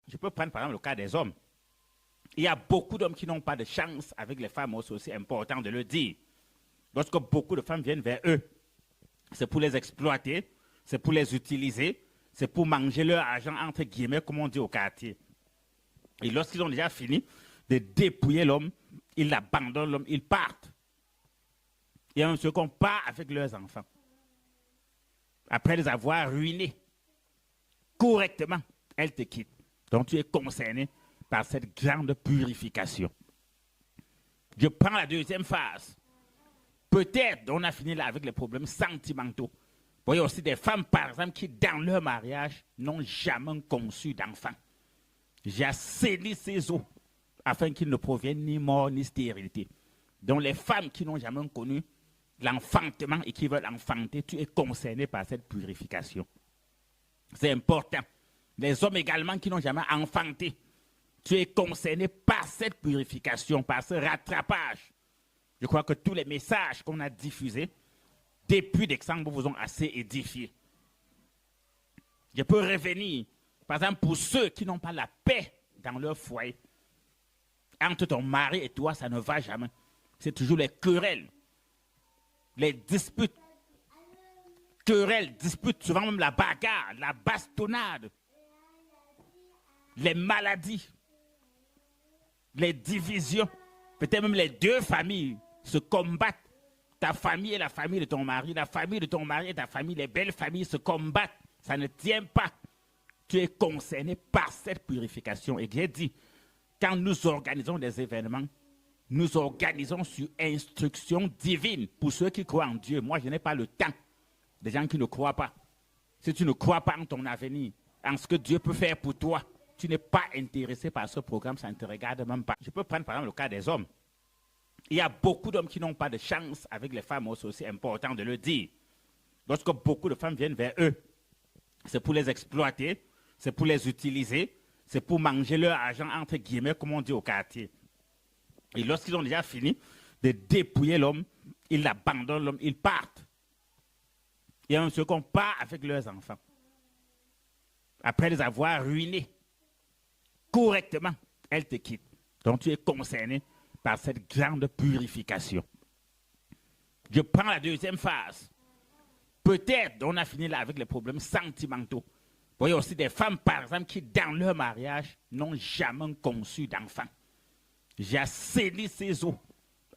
Je peux prendre par exemple le cas des hommes. Il y a beaucoup d'hommes qui n'ont pas de chance avec les femmes, c'est aussi important de le dire. Lorsque beaucoup de femmes viennent vers eux, c'est pour les exploiter, c'est pour les utiliser, c'est pour manger leur argent, entre guillemets, comme on dit au quartier. Et lorsqu'ils ont déjà fini de dépouiller l'homme, ils l'abandonnent, l'homme, ils partent. Il y a même ceux qui part avec leurs enfants. Après les avoir ruinés correctement, elles te quittent. Donc tu es concerné par cette grande purification. Je prends la deuxième phase. Peut-être on a fini là avec les problèmes sentimentaux. Vous voyez aussi des femmes, par exemple, qui dans leur mariage n'ont jamais conçu d'enfant. J'ai assaini ces eaux afin qu'ils ne proviennent ni mort ni stérilité. Donc les femmes qui n'ont jamais connu l'enfantement et qui veulent enfanter, tu es concerné par cette purification. C'est important. Les hommes également qui n'ont jamais enfanté, tu es concerné par cette purification, par ce rattrapage. Je crois que tous les messages qu'on a diffusés depuis décembre vous ont assez édifié. Je peux revenir, par exemple, pour ceux qui n'ont pas la paix dans leur foyer. Entre ton mari et toi, ça ne va jamais. C'est toujours les querelles, les disputes. Querelles, disputes, souvent même la bagarre, la bastonnade, les maladies, les divisions. Peut-être même les deux familles se combattent. Ta famille et la famille de ton mari, la famille de ton mari et ta famille, les belles familles se combattent. Ça ne tient pas. Tu es concerné par cette purification. Et j'ai dit, quand nous organisons des événements, nous organisons sur instruction divine. Pour ceux qui croient en Dieu, moi je n'ai pas le temps des gens qui ne croient pas. Si tu ne crois pas en ton avenir, en ce que Dieu peut faire pour toi, tu n'es pas intéressé par ce programme, ça ne te regarde même pas. Je peux prendre par exemple le cas des hommes. Il y a beaucoup d'hommes qui n'ont pas de chance avec les femmes, c'est aussi important de le dire. Lorsque beaucoup de femmes viennent vers eux, c'est pour les exploiter, c'est pour les utiliser, c'est pour manger leur argent, entre guillemets, comme on dit au quartier. Et lorsqu'ils ont déjà fini de dépouiller l'homme, ils l'abandonnent, l'homme, ils partent. Il y a même ceux qui part avec leurs enfants. Après les avoir ruinés correctement, elles te quittent. Donc tu es concerné par cette grande purification. Je prends la deuxième phase. Peut-être on a fini là avec les problèmes sentimentaux. Vous voyez aussi des femmes, par exemple, qui dans leur mariage n'ont jamais conçu d'enfant. J'ai assaini ces eaux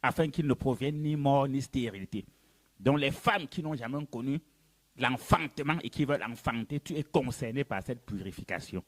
afin qu'ils ne proviennent ni mort ni stérilité. Donc les femmes qui n'ont jamais connu l'enfantement et qui veulent enfanter, tu es concerné par cette purification.